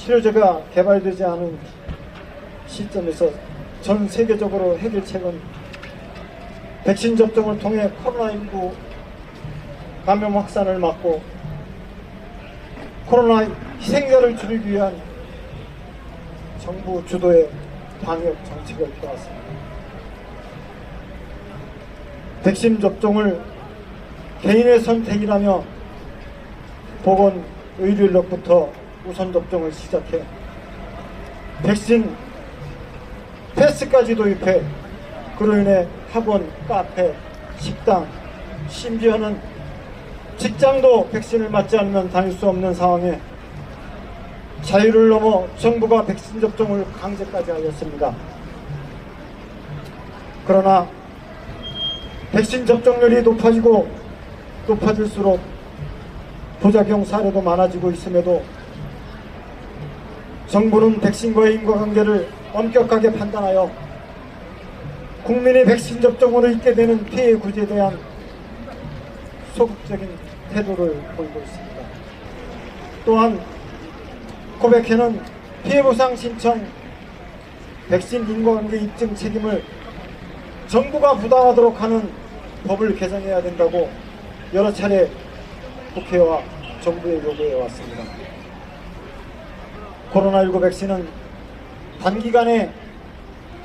치료제가 개발되지 않은 시점에서 전 세계적으로 해결책은 백신 접종을 통해 코로나19 감염 확산을 막고 코로나 희생자를 줄이기 위한 정부 주도의 방역 정책을 펴왔습니다. 백신 접종을 개인의 선택이라며 보건의료인력부터 우선 접종을 시작해 백신 패스까지 도입해 그로 인해 학원, 카페, 식당, 심지어는 직장도 백신을 맞지 않으면 다닐 수 없는 상황에 자유를 넘어 정부가 백신 접종을 강제까지 하였습니다. 그러나 백신 접종률이 높아질수록 부작용 사례도 많아지고 있음에도 정부는 백신과의 인과관계를 엄격하게 판단하여 국민이 백신 접종으로 있게 되는 피해 구제에 대한 소극적인 태도를 보이고 있습니다. 또한 코백회는 피해보상 신청, 백신 인과관계 입증 책임을 정부가 부담하도록 하는 법을 개정해야 된다고 여러 차례 국회와 정부에 요구해 왔습니다. 코로나19 백신은 단기간에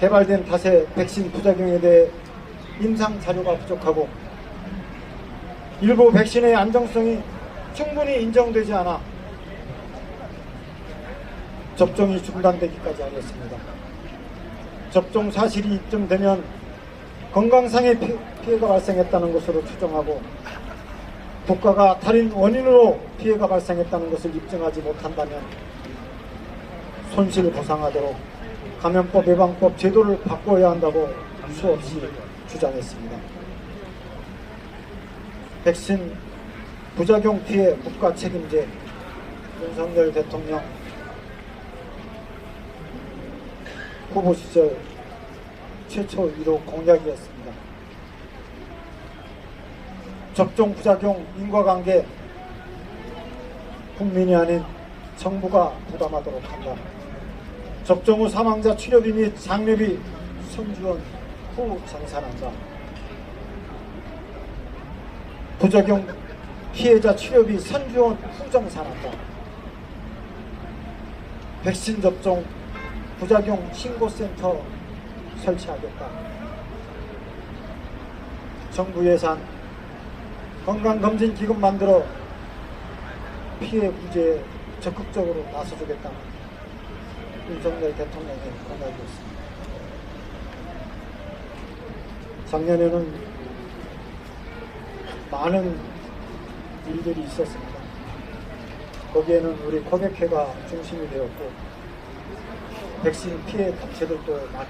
개발된 탓에 백신 부작용에 대해 임상 자료가 부족하고 일부 백신의 안정성이 충분히 인정되지 않아 접종이 중단되기까지 하였습니다. 접종 사실이 입증되면 건강상의 피해가 발생했다는 것으로 추정하고 국가가 다른 원인으로 피해가 발생했다는 것을 입증하지 못한다면 손실 보상하도록 감염법 예방법 제도를 바꿔야 한다고 수없이 주장했습니다. 백신 부작용 피해 국가 책임제 윤석열 대통령 후보 시절 최초 1호 공약이었습니다. 접종 부작용 인과관계 국민이 아닌 정부가 부담하도록 한다. 접종 후 사망자 치료비 및 장례비 선지원 후 정산한다. 부작용 피해자 치료비 선지원 후 정산한다. 백신 접종 부작용 신고센터 설치하겠다. 정부 예산 건강검진기금 만들어 피해 구제에 적극적으로 나서주겠다는 윤석열 대통령의 공약이었습니다. 작년에는 많은 일들이 있었습니다. 거기에는 우리 코백회가 중심이 되었고 백신 피해 단체들도 많이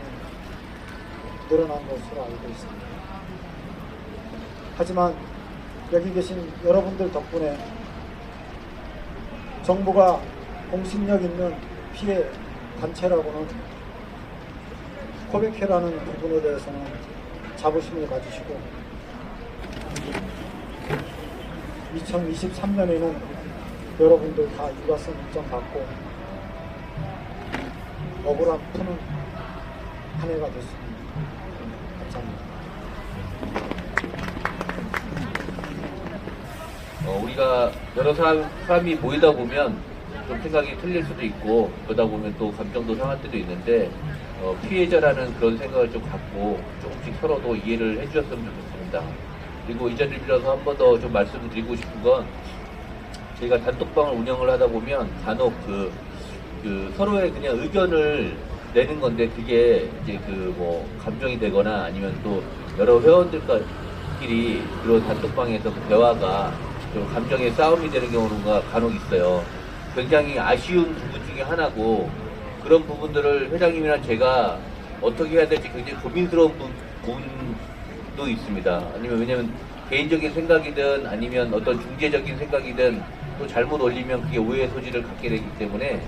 늘어난 것으로 알고 있습니다. 하지만 여기 계신 여러분들 덕분에 정부가 공신력 있는 피해 단체라고는 코백회라는 부분에 대해서는 자부심을 가지시고 2023년에는 여러분들 다 일과성 인정받고 억울함 푸는 한 해가 됐습니다. 감사합니다. 우리가 여러 사람이 모이다 보면 좀 생각이 틀릴 수도 있고 그러다 보면 또 감정도 상할 때도 있는데 피해자라는 그런 생각을 좀 갖고 조금씩 서로도 이해를 해주셨으면 좋겠습니다. 그리고 이 자리를 빌어서 한 번 더 좀 말씀드리고 싶은 건 저희가 단톡방을 운영을 하다 보면 간혹 그 서로의 그냥 의견을 내는 건데 그게 이제 감정이 되거나 아니면 또 여러 회원들끼리 그런 단톡방에서 그 대화가 좀 감정의 싸움이 되는 경우가 간혹 있어요. 굉장히 아쉬운 부분 중에 하나고 그런 부분들을 회장님이랑 제가 어떻게 해야 될지 굉장히 고민스러운 부분도 있습니다. 아니면 왜냐면 개인적인 생각이든 아니면 어떤 중재적인 생각이든 또 잘못 올리면 그게 오해의 소지를 갖게 되기 때문에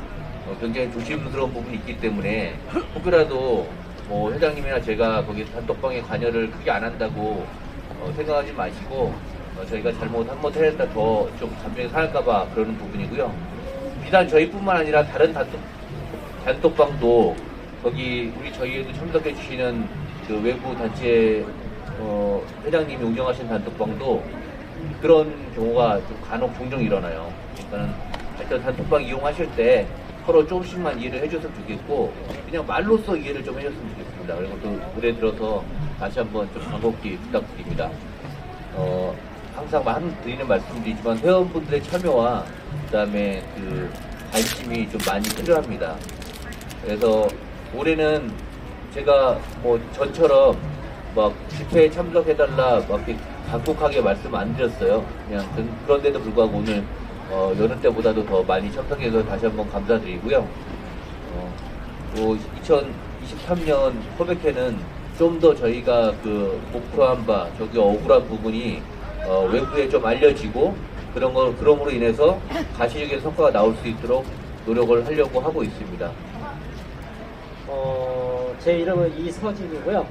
굉장히 조심스러운 부분이 있기 때문에 혹여라도 회장님이나 제가 거기 단톡방에 관여를 크게 안 한다고 생각하지 마시고 저희가 잘못 한번 해야 더 좀 감정이 상할까봐 그러는 부분이고요. 비단 저희뿐만 아니라 다른 단톡방도 거기 저희에도 참석해 주시는 그 외부 단체 회장님이 운영하신 단톡방도 그런 경우가 좀 간혹 종종 일어나요. 그러니까는 하여튼 단톡방 이용하실 때 서로 조금씩만 이해를 해줬으면 좋겠고 그냥 말로써 이해를 좀 해줬으면 좋겠습니다. 그리고 또 올해 들어서 다시 한번 좀 반갑게 부탁드립니다. 항상 드리는 말씀드리지만 회원분들의 참여와 그다음에 그 관심이 좀 많이 필요합니다. 그래서 올해는 제가 뭐 전처럼 막 집회에 참석해달라 막 이렇게 간곡하게 말씀 안 드렸어요. 그냥 그런데도 불구하고 오늘 여느 때보다도 더 많이 참석해서 다시 한번 감사드리고요. 또 2023년 코백회는 좀 더 저희가 그 목표한 바 저기 억울한 부분이 외부에 좀 알려지고 그럼으로 인해서 가시적인 성과가 나올 수 있도록 노력을 하려고 하고 있습니다. 제 이름은 이서진이고요.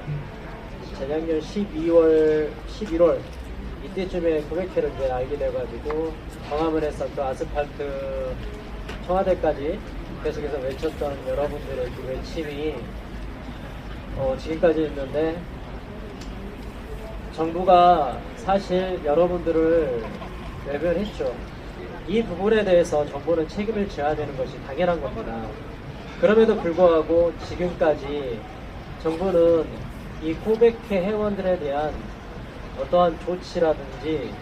재작년 11월 이때쯤에 코백회를 이제 알게 돼가지고 경험을 했었던 아스팔트 청와대까지 계속해서 외쳤던 여러분들의 그 외침이 지금까지 있는데, 정부가 사실 여러분들을 외면했죠. 이 부분에 대해서 정부는 책임을 져야 되는 것이 당연한 겁니다. 그럼에도 불구하고 지금까지 정부는 이 코백회 회원들에 대한 어떠한 조치라든지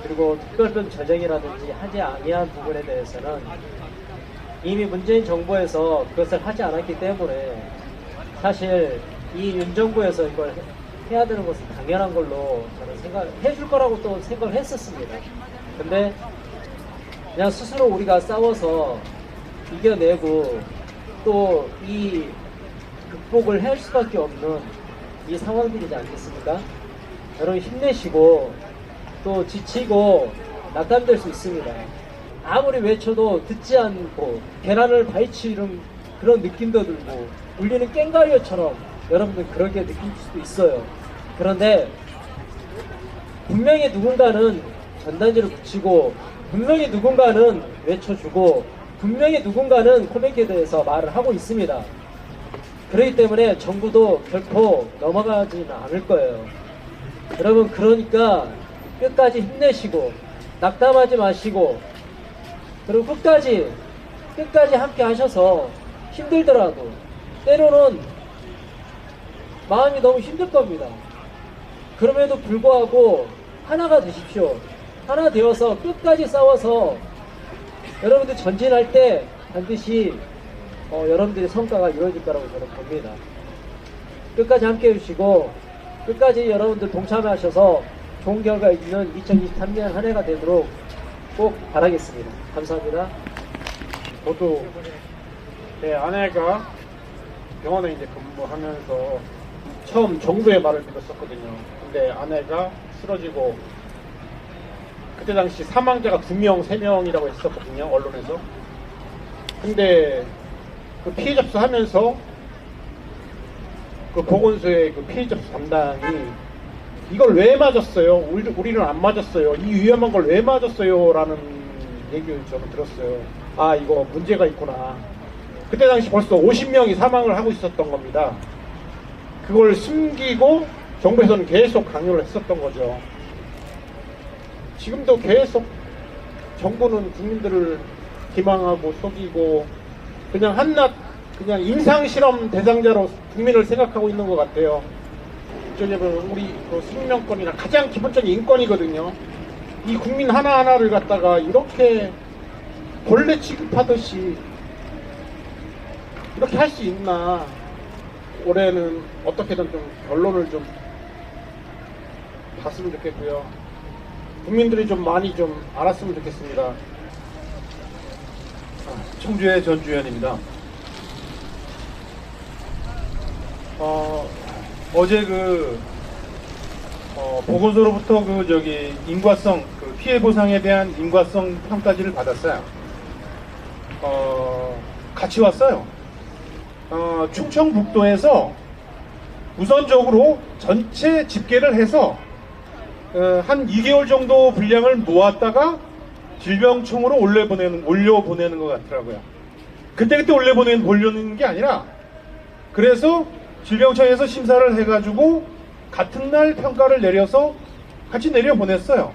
그리고 특별법 조정이라든지 하지 아니한 부분에 대해서는 이미 문재인 정부에서 그것을 하지 않았기 때문에 사실 이 윤 정부에서 이걸 해야 되는 것은 당연한 걸로 저는 해줄 거라고 또 생각을 했었습니다. 근데 그냥 스스로 우리가 싸워서 이겨내고 또 이 극복을 할 수밖에 없는 이 상황들이지 않겠습니까? 여러분 힘내시고 또 지치고 낙담될 수 있습니다. 아무리 외쳐도 듣지 않고 계란을 파헤치는 그런 느낌도 들고 울리는 깽가리어처럼 여러분들 그렇게 느낄 수도 있어요. 그런데 분명히 누군가는 전단지를 붙이고 분명히 누군가는 외쳐주고 분명히 누군가는 코백에 대해서 말을 하고 있습니다. 그렇기 때문에 정부도 결코 넘어가지는 않을 거예요. 여러분 그러니까 끝까지 힘내시고 낙담하지 마시고 그리고 끝까지 함께 하셔서 힘들더라도 때로는 마음이 너무 힘들 겁니다. 그럼에도 불구하고 하나가 되십시오. 하나 되어서 끝까지 싸워서 여러분들 전진할 때 반드시 여러분들의 성과가 이루어질 거라고 저는 봅니다. 끝까지 함께 해주시고 끝까지 여러분들 동참하셔서 좋은 결과 있는 2023년 한 해가 되도록 꼭 바라겠습니다. 감사합니다. 저도 제 아내가 병원에 이제 근무하면서 처음 정부의 말을 믿었었거든요. 근데 아내가 쓰러지고 그때 당시 사망자가 2명, 3명이라고 했었거든요. 언론에서. 근데 그 피해 접수하면서 그 보건소의 그 피해 접수 담당이 이걸 왜 맞았어요? 우리는 안 맞았어요. 이 위험한 걸 왜 맞았어요? 라는 얘기를 저는 들었어요. 아, 이거 문제가 있구나. 그때 당시 벌써 50명이 사망을 하고 있었던 겁니다. 그걸 숨기고 정부에서는 계속 강요를 했었던 거죠. 지금도 계속 정부는 국민들을 기망하고 속이고 그냥 한낱 그냥 임상실험 대상자로 국민을 생각하고 있는 것 같아요. 어쩌면 우리 그 생명권이나 가장 기본적인 인권이거든요. 이 국민 하나하나를 갖다가 이렇게 벌레 취급하듯이 이렇게 할 수 있나. 올해는 어떻게든 좀 결론을 좀 봤으면 좋겠고요. 국민들이 좀 많이 좀 알았으면 좋겠습니다. 청주의 전주현입니다. 어제 보건소로부터 인과성 피해 보상에 대한 인과성 평가지를 받았어요. 같이 왔어요. 충청북도에서 우선적으로 전체 집계를 해서 한 2개월 정도 분량을 모았다가 질병청으로 올려보내는 것 같더라고요. 그때 올려보내는 게 아니라, 그래서 질병청에서 심사를 해가지고 같은 날 평가를 내려서 같이 내려보냈어요.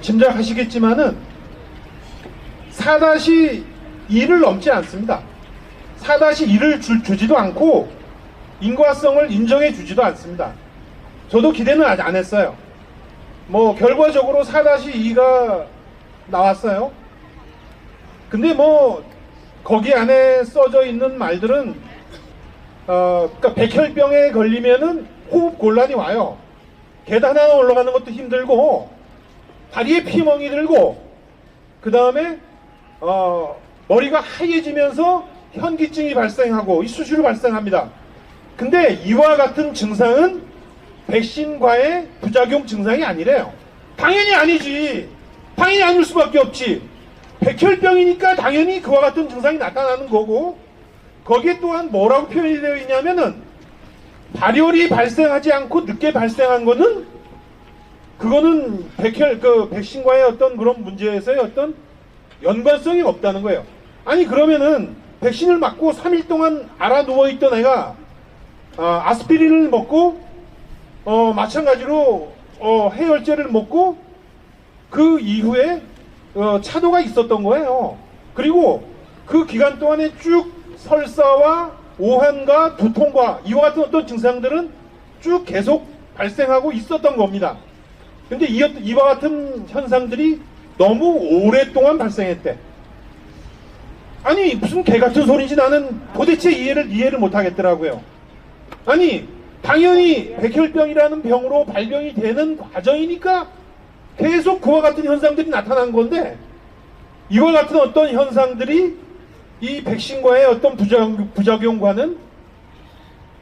짐작하시겠지만은 4-2를 넘지 않습니다. 4-2를 주지도 않고 인과성을 인정해 주지도 않습니다. 저도 기대는 아직 안 했어요. 뭐 결과적으로 4-2가 나왔어요. 근데 뭐 거기 안에 써져 있는 말들은 그러니까 백혈병에 걸리면은 호흡 곤란이 와요. 계단 하나 올라가는 것도 힘들고 다리에 피멍이 들고 그 다음에 머리가 하얘지면서 현기증이 발생하고 이 수시로 발생합니다. 근데 이와 같은 증상은 백신과의 부작용 증상이 아니래요. 당연히 아니지. 당연히 아닐 수밖에 없지. 백혈병이니까 당연히 그와 같은 증상이 나타나는 거고, 거기에 또한 뭐라고 표현이 되어 있냐면은 발열이 발생하지 않고 늦게 발생한 거는 그거는 백신과의 어떤 그런 문제에서의 어떤 연관성이 없다는 거예요. 아니 그러면은 백신을 맞고 3일 동안 알아 누워있던 애가 아스피린을 먹고 마찬가지로 해열제를 먹고 그 이후에 차도가 있었던 거예요. 그리고 그 기간 동안에 쭉 설사와 오한과 두통과 이와 같은 어떤 증상들은 쭉 계속 발생하고 있었던 겁니다. 근데 이와 같은 현상들이 너무 오랫동안 발생했대. 아니 무슨 개 같은 소리인지 나는 도대체 이해를 못 하겠더라고요. 아니 당연히 백혈병이라는 병으로 발병이 되는 과정이니까 계속 그와 같은 현상들이 나타난 건데, 이와 같은 어떤 현상들이 이 백신과의 어떤 부작용과는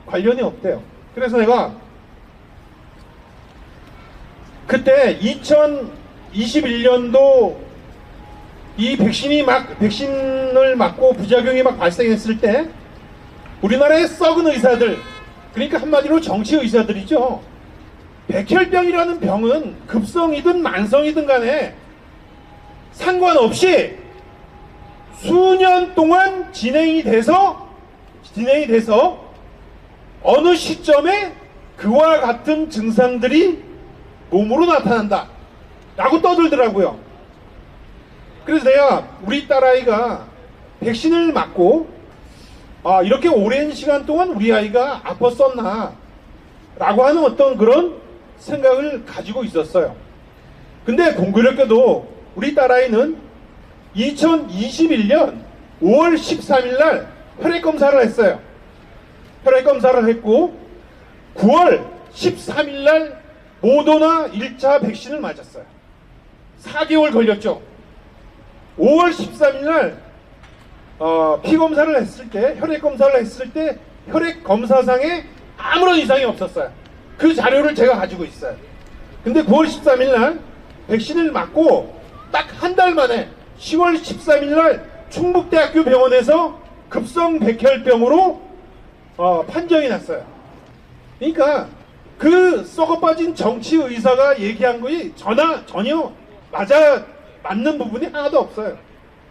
관련이 없대요. 그래서 내가 그때 2021년도 이 백신을 맞고 부작용이 막 발생했을 때 우리나라의 썩은 의사들, 그러니까 한마디로 정치 의사들이죠. 백혈병이라는 병은 급성이든 만성이든 간에 상관없이 수년 동안 진행이 돼서 어느 시점에 그와 같은 증상들이 몸으로 나타난다 라고 떠들더라고요. 그래서 내가 우리 딸아이가 백신을 맞고 이렇게 오랜 시간 동안 우리 아이가 아팠었나 라고 하는 어떤 그런 생각을 가지고 있었어요. 근데 공교롭게도 우리 딸아이는 2021년 5월 13일 날 혈액검사를 했어요. 혈액검사를 했고 9월 13일 날 모더나 1차 백신을 맞았어요. 4개월 걸렸죠. 5월 13일 날 피검사를 했을 때, 혈액검사를 했을 때 혈액검사상에 아무런 이상이 없었어요. 그 자료를 제가 가지고 있어요. 근데 9월 13일 날 백신을 맞고 딱 한 달 만에 10월 13일 날 충북대학교 병원에서 급성 백혈병으로 판정이 났어요. 그러니까 그 썩어빠진 정치 의사가 얘기한 거이 전혀 맞는 부분이 하나도 없어요.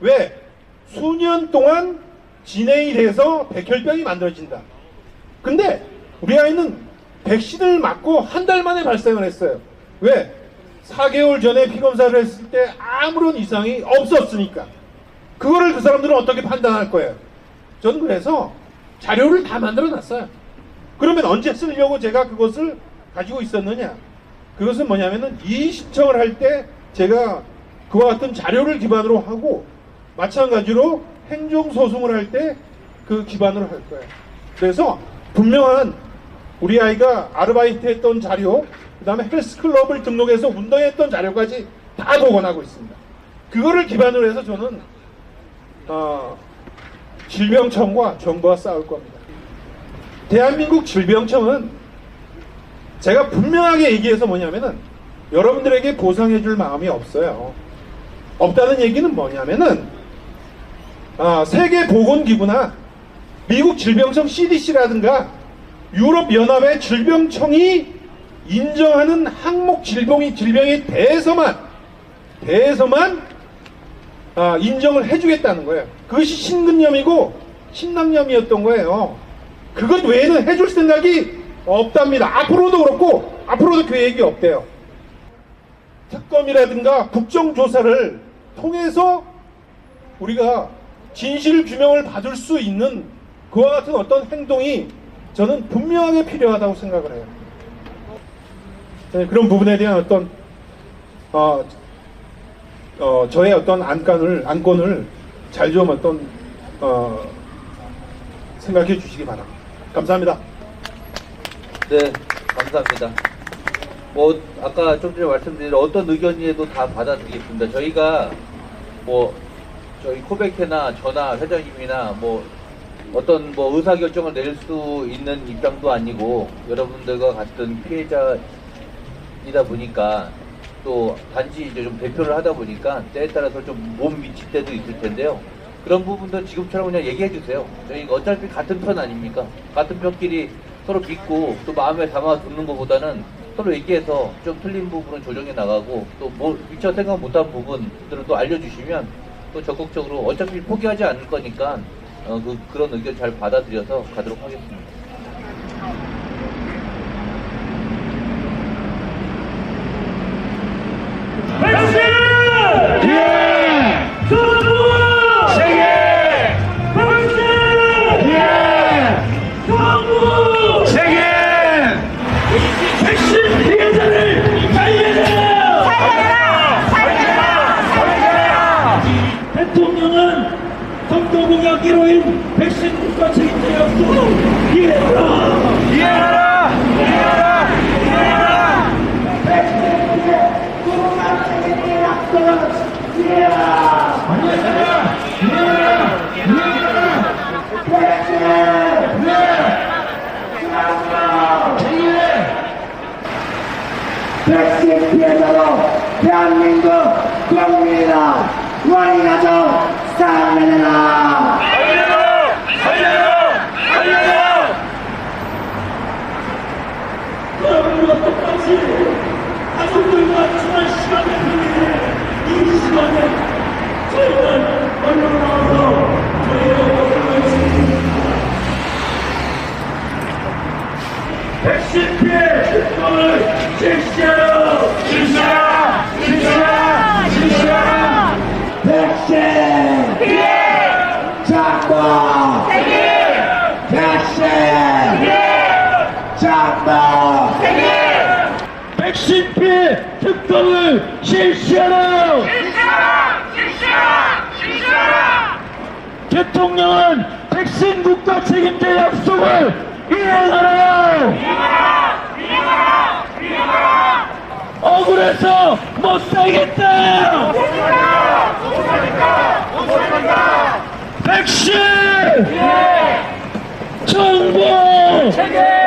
왜? 수년 동안 진행이 돼서 백혈병이 만들어진다. 근데 우리 아이는 백신을 맞고 한 달 만에 발생을 했어요. 왜? 4개월 전에 피검사를 했을 때 아무런 이상이 없었으니까. 그거를 그 사람들은 어떻게 판단할 거예요? 저는 그래서 자료를 다 만들어 놨어요. 그러면 언제 쓰려고 제가 그것을 가지고 있었느냐? 그것은 뭐냐면은 이의 신청을 할 때 제가 그와 같은 자료를 기반으로 하고, 마찬가지로 행정소송을 할 때 그 기반으로 할 거예요. 그래서 분명한 우리 아이가 아르바이트 했던 자료, 그 다음에 헬스클럽을 등록해서 운동했던 자료까지 다 복원하고 있습니다. 그거를 기반으로 해서 저는 질병청과 정부와 싸울 겁니다. 대한민국 질병청은 제가 분명하게 얘기해서 뭐냐면은 여러분들에게 보상해 줄 마음이 없어요. 없다는 얘기는 뭐냐면은 세계보건기구나 미국 질병청 CDC라든가 유럽연합의 질병청이 인정하는 항목 질병에 대해서만 대해서만 인정을 해주겠다는 거예요. 그것이 신근념이고 신남념이었던 거예요. 그것 외에는 해줄 생각이 없답니다. 앞으로도 그렇고 앞으로도 계획이 없대요. 특검이라든가 국정조사를 통해서 우리가 진실 규명을 받을 수 있는 그와 같은 어떤 행동이 저는 분명하게 필요하다고 생각을 해요. 그런 부분에 대한 어떤 저의 어떤 안건을 잘 좀 생각해 주시기 바랍니다. 감사합니다. 네, 감사합니다. 뭐 아까 좀 전에 말씀드린 어떤 의견이라도 다 받아들이겠습니다. 저희가 뭐 저희 코백회나 저나 회장님이나 뭐 어떤 뭐 의사결정을 낼 수 있는 입장도 아니고 여러분들과 같은 피해자이다 보니까 또 단지 이제 좀 대표를 하다 보니까 때에 따라서 좀 못 미칠 때도 있을 텐데요. 그런 부분도 지금처럼 그냥 얘기해 주세요. 저희가 어차피 같은 편 아닙니까? 같은 편끼리 서로 믿고 또 마음에 담아 두는 것보다는 서로 얘기해서 좀 틀린 부분은 조정해 나가고 또 뭐 미처 생각 못한 부분들을 또 알려주시면 또 적극적으로 어차피 포기하지 않을 거니까 그런 의견 잘 받아들여서 가도록 하겠습니다. 대통령은 선거공약 1호인 백신 국가 책임자 약속을 이해하라! 이해하라! 이해하라! 이해하라! 백신 국가 책임자 약속을 이해하라! 이해하라! 이해하라! 이해하라! 백신 피해자로 대한민국 국민이다! 원인가족 살려내라! 살려라! 살려라! 살려라! 여러분과 똑같이 가족들과 지난 시간을 보내는 이 시간에 저희는 언론에 나와서 저희의 모습을 지킵니다. 백신 피해 특검을 실시하라! 실시하라! 실시하라! 실시하라! 백신 피해 정보 책임! 백신 피해 정보 책임! 백신 피해 특검을 실시하라! 실시하라! 실시하라! 실시하라! 대통령은 백신 국가 책임자 약속을 이행하라! 이행하라! 이행하라! 이행하라! 억울해서 못 살겠다! 못 살겠다! 못 살겠다! 못 살겠다! 백신! 정보! 체계!